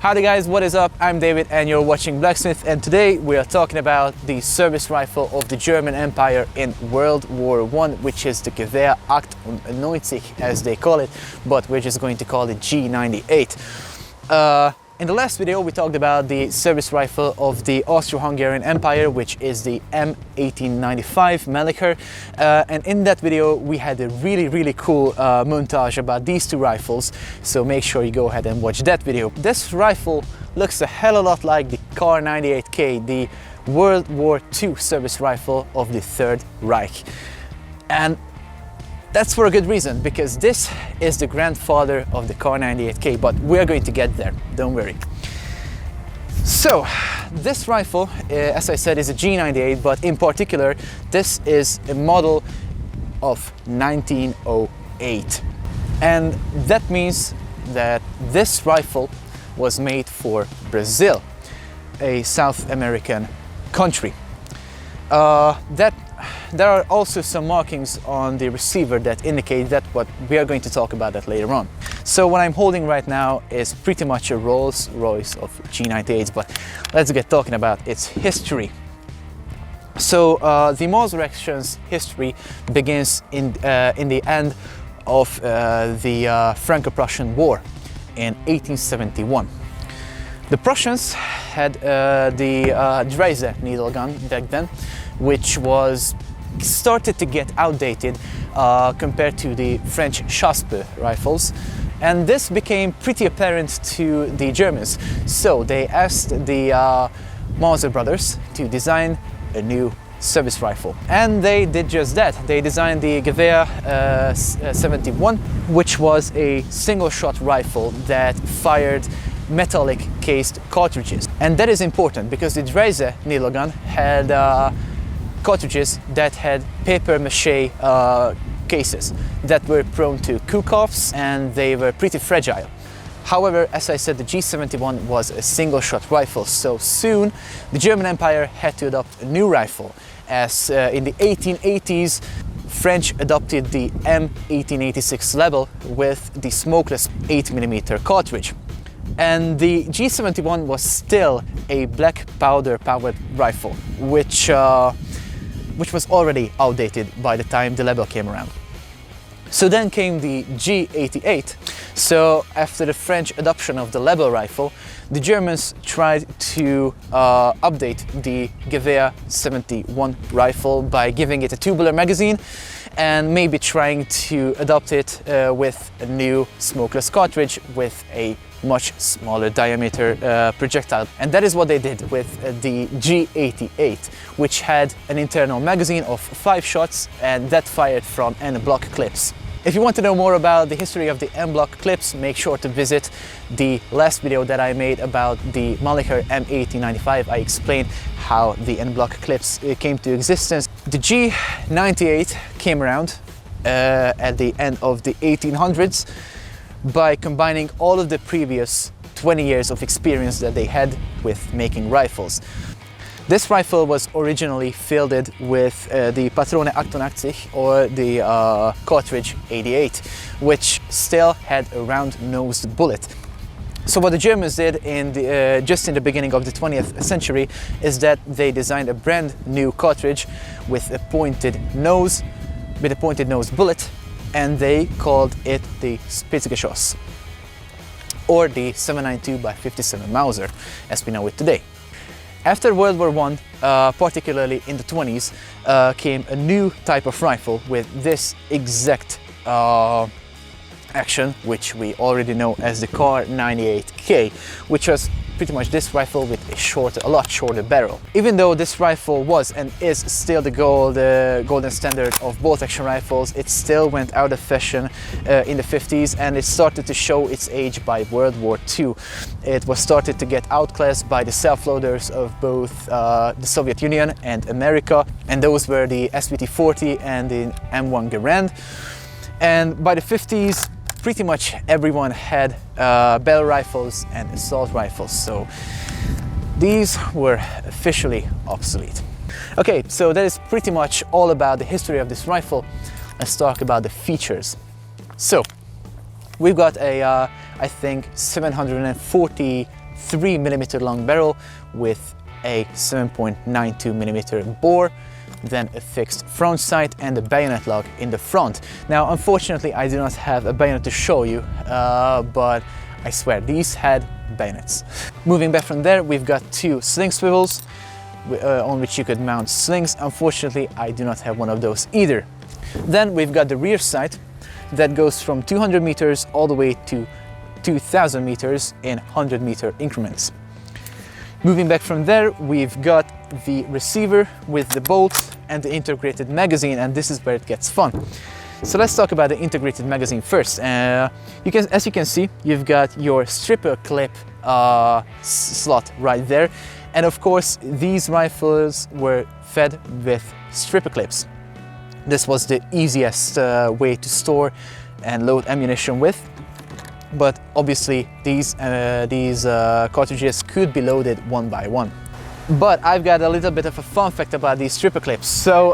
Howdy guys, what is up? I'm David and you're watching Blacksmith, and today we are talking about the service rifle of the German Empire in World War I, which is the Gewehr 98 as they call it, but we're just going to call it G98. In the last video we talked about the service rifle of the Austro-Hungarian Empire, which is the M1895 Melicher, and in that video we had a really cool montage about these two rifles, so make sure you go ahead and watch that video. This rifle looks a hell of a lot like the Kar 98K, the World War II service rifle of the Third Reich, and that's for a good reason, because this is the grandfather of the Kar 98K, but we're going to get there, don't worry. So, this rifle, as I said, is a G98, but in particular, this is a model of 1908. And that means that this rifle was made for Brazil, a South American country. There are also some markings on the receiver that indicate that, but we are going to talk about that later on. So what I'm holding right now is pretty much a Rolls Royce of G98s, but let's get talking about its history. So the Mauser action's history begins in the end of the Franco-Prussian War in 1871. The Prussians had the rilfe needle gun back then, which was started to get outdated compared to the French Chaspe rifles, and this became pretty apparent to the Germans. So they asked the Mauser brothers to design a new service rifle, and they did just that. They designed the Gewehr 71, which was a single-shot rifle that fired metallic cased cartridges, and that is important because the rilfe needle gun had cartridges that had paper mache cases that were prone to cook-offs, and they were pretty fragile. However, as I said, the G71 was a single-shot rifle, so soon the German Empire had to adopt a new rifle, as in the 1880s French adopted the M1886 Lebel with the smokeless 8mm cartridge. And the G71 was still a black powder powered rifle, which was already outdated by the time the Lebel came around. So then came the G88. So after the French adoption of the Lebel rifle, the Germans tried to update the Gewehr 71 rifle by giving it a tubular magazine and maybe trying to adopt it with a new smokeless cartridge with a much smaller diameter projectile. And that is what they did with the G88, which had an internal magazine of 5 shots and that fired from N-block clips. If you want to know more about the history of the N-block clips, make sure to visit the last video that I made about the Melicher M1895. I explained how the N-block clips came to existence. The G98 came around at the end of the 1800s by combining all of the previous 20 years of experience that they had with making rifles. This rifle was originally fielded with the Patrone 88 or the cartridge 88, which still had a round-nosed bullet. So what the Germans did just in the beginning of the 20th century is that they designed a brand new cartridge with a pointed nose bullet, and they called it the Spitzgeschoss, or the 792x57 Mauser, as we know it today. After World War I, particularly in the 20s, came a new type of rifle with this exact action, which we already know as the Kar 98K, which was pretty much this rifle with a lot shorter barrel. Even though this rifle was and is still the golden standard of bolt-action rifles, it still went out of fashion in the 50s, and it started to show its age by World War II. It was started to get outclassed by the self-loaders of both the Soviet Union and America, and those were the SVT-40 and the M1 Garand. And by the 50s, pretty much everyone had barrel rifles and assault rifles, so these were officially obsolete. Okay, so that is pretty much all about the history of this rifle. Let's talk about the features. So we've got a I think 740 3mm long barrel with a 7.92mm bore, then a fixed front sight and a bayonet lock in the front. Now unfortunately I do not have a bayonet to show you, but I swear these had bayonets. Moving back from there, we've got two sling swivels on which you could mount slings. Unfortunately I do not have one of those either. Then we've got the rear sight that goes from 200 meters all the way to 2000 meters in 100-meter increments. Moving back from there, we've got the receiver with the bolt and the integrated magazine, and this is where it gets fun. So let's talk about the integrated magazine first. As you can see, you've got your stripper clip slot right there, and of course these rifles were fed with stripper clips. This was the easiest way to store and load ammunition with, but obviously these cartridges could be loaded one by one. But I've got a little bit of a fun fact about these stripper clips. So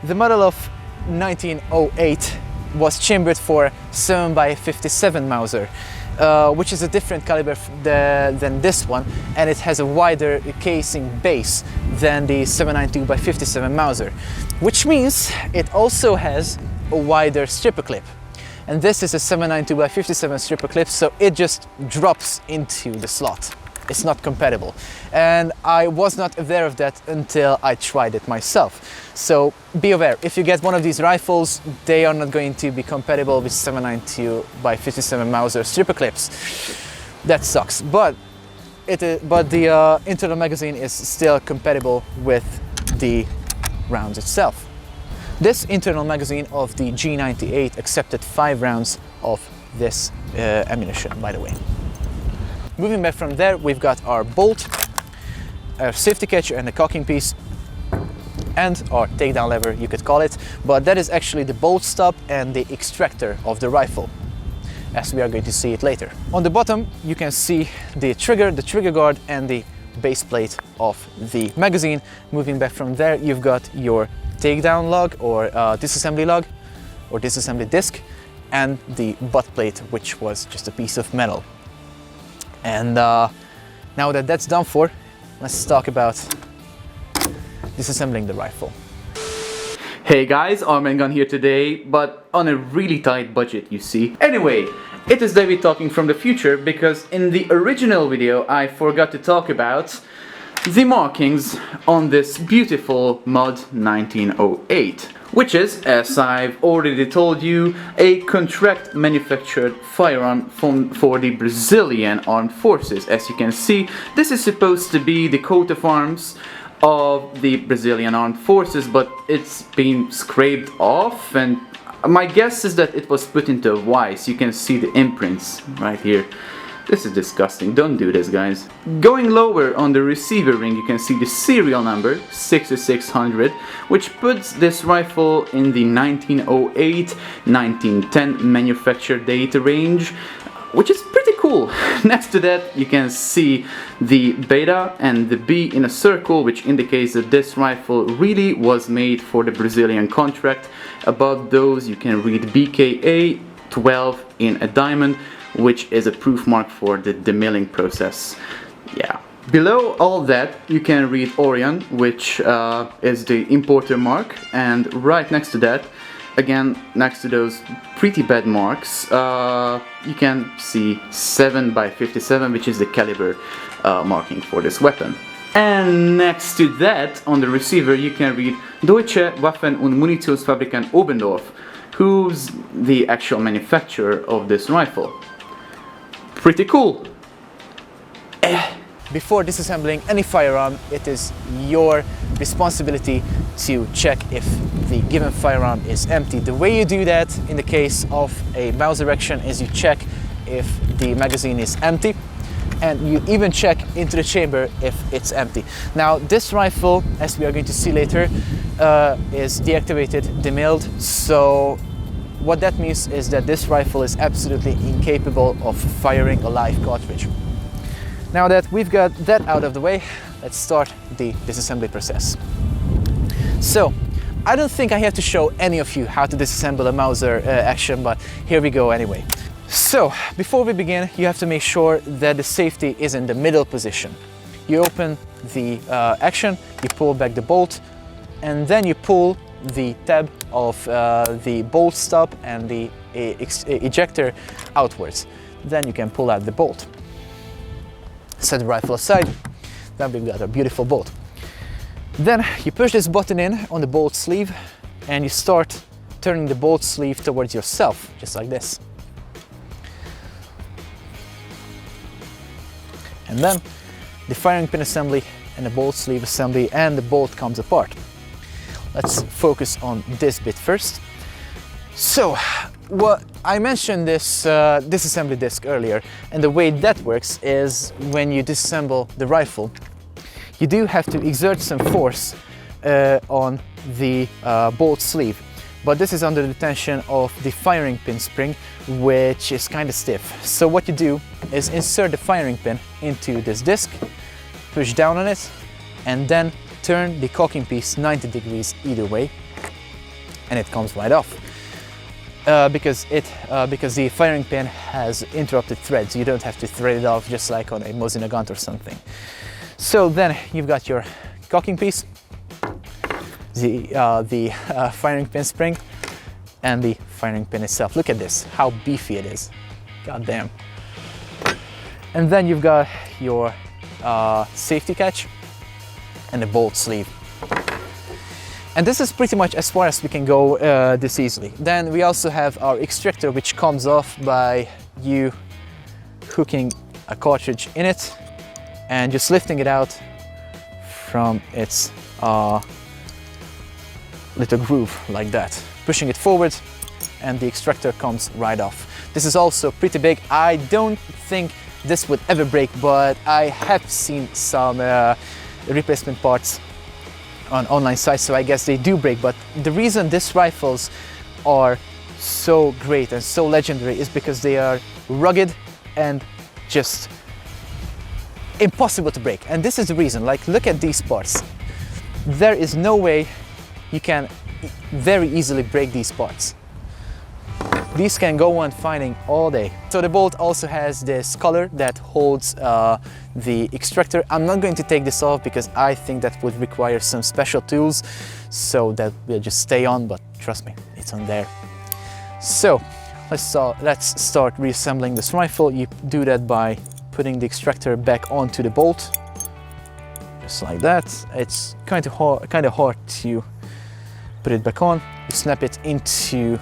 the model of 1908 was chambered for 7x57 Mauser, which is a different caliber than this one, and it has a wider casing base than the 7.92x57 Mauser, which means it also has a wider stripper clip. And this is a 7.92x57 stripper clip, so it just drops into the slot. It's not compatible, and I was not aware of that until I tried it myself. So be aware, if you get one of these rifles, they are not going to be compatible with 7.92x57 Mauser stripper clips. That sucks, but the internal magazine is still compatible with the rounds itself. This internal magazine of the G98 accepted 5 rounds of this ammunition, by the way. Moving back from there, we've got our bolt, our safety catcher and the cocking piece, and our takedown lever, you could call it, but that is actually the bolt stop and the extractor of the rifle, as we are going to see it later. On the bottom, you can see the trigger guard, and the base plate of the magazine. Moving back from there, you've got your takedown lug or disassembly lug or disassembly disc, and the butt plate, which was just a piece of metal. And now that that's done for, let's talk about disassembling the rifle. Hey guys, Armengan here today, but on a really tight budget, you see. Anyway, it is David talking from the future, because in the original video I forgot to talk about the markings on this beautiful mod 1908, which is, as I've already told you, a contract manufactured firearm for the Brazilian armed forces. As you can see, this is supposed to be the coat of arms of the Brazilian armed forces, but it's been scraped off, and my guess is that it was put into a vise. You can see the imprints right here. This is disgusting, don't do this, guys. Going lower on the receiver ring, you can see the serial number 6600, which puts this rifle in the 1908-1910 manufacture date range, which is pretty cool. Next to that, you can see the beta and the B in a circle, which indicates that this rifle really was made for the Brazilian contract. Above those, you can read BKA 12 in a diamond, which is a proof mark for the demilling process. Yeah. Below all that, you can read Orion, which is the importer mark, and right next to that, again, next to those pretty bad marks, you can see 7x57, which is the caliber marking for this weapon. And next to that, on the receiver, you can read Deutsche Waffen- und Munitionsfabrikant Oberndorf, who's the actual manufacturer of this rifle. Pretty cool. Before disassembling any firearm, it is your responsibility to check if the given firearm is empty. The way you do that in the case of a Mauser action is you check if the magazine is empty, and you even check into the chamber if it's empty. Now this rifle, as we are going to see later, is deactivated, demilled, so what that means is that this rifle is absolutely incapable of firing a live cartridge. Now that we've got that out of the way, let's start the disassembly process. So, I don't think I have to show any of you how to disassemble a Mauser action, but here we go anyway. So, before we begin, you have to make sure that the safety is in the middle position. You open the action, you pull back the bolt, and then you pull the tab of the bolt stop and the ejector outwards. Then you can pull out the bolt. Set the rifle aside, then we've got a beautiful bolt. Then you push this button in on the bolt sleeve and you start turning the bolt sleeve towards yourself, just like this. And then the firing pin assembly and the bolt sleeve assembly and the bolt comes apart. Let's focus on this bit first. So, what I mentioned this disassembly disc earlier, and the way that works is when you disassemble the rifle, you do have to exert some force on the bolt sleeve, but this is under the tension of the firing pin spring, which is kind of stiff. So what you do is insert the firing pin into this disc, push down on it, and then turn the cocking piece 90 degrees either way, and it comes right off. Because the firing pin has interrupted threads, you don't have to thread it off just like on a Mauser gun or something. So then you've got your cocking piece, the firing pin spring, and the firing pin itself. Look at this, how beefy it is. God damn. And then you've got your safety catch and the bolt sleeve. And this is pretty much as far as we can go this easily. Then we also have our extractor, which comes off by you hooking a cartridge in it and just lifting it out from its little groove like that, pushing it forward, and the extractor comes right off. This is also pretty big. I don't think this would ever break, but I have seen some replacement parts on online sites, so I guess they do break. But the reason these rifles are so great and so legendary is because they are rugged and just impossible to break. And this is the reason. Like, look at these parts. There is no way you can very easily break these parts. These can go on fighting all day. So the bolt also has this collar that holds the extractor. I'm not going to take this off because I think that would require some special tools, so that will just stay on, but trust me, it's on there. So let's start reassembling this rifle. You do that by putting the extractor back onto the bolt, just like that. It's kind of hard to put it back on. You snap it into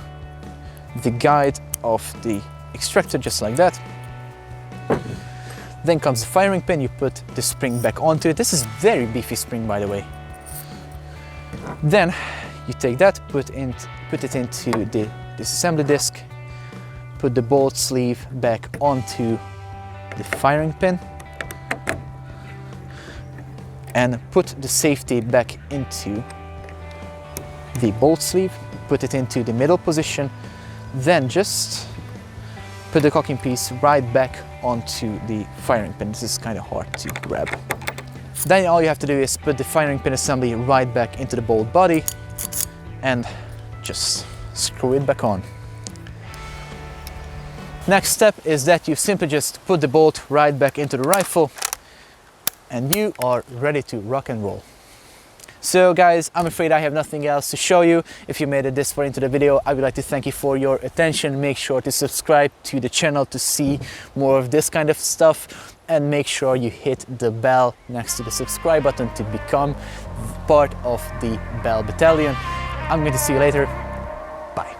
the guide of the extractor, just like that. Then comes the firing pin. You put the spring back onto it. This is very beefy spring, by the way. Then you take that, put it into the disassembly disc, put the bolt sleeve back onto the firing pin, and put the safety back into the bolt sleeve, put it into the middle position, then just put the cocking piece right back onto the firing pin. This is kind of hard to grab. Then all you have to do is put the firing pin assembly right back into the bolt body and just screw it back on. Next step is that you simply just put the bolt right back into the rifle and you are ready to rock and roll. So guys, I'm afraid I have nothing else to show you. If you made it this far into the video, I would like to thank you for your attention. Make sure to subscribe to the channel to see more of this kind of stuff, and make sure you hit the bell next to the subscribe button to become part of the Bell Battalion. I'm going to see you later. Bye.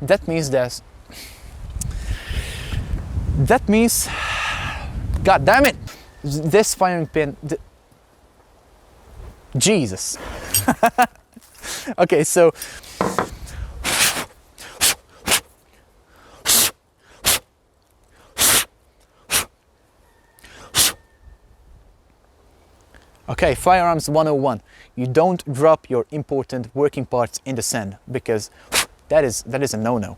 That means, God damn it, this firing pin, Jesus. Okay, so okay, firearms 101. You don't drop your important working parts in the sand, because that is a no-no.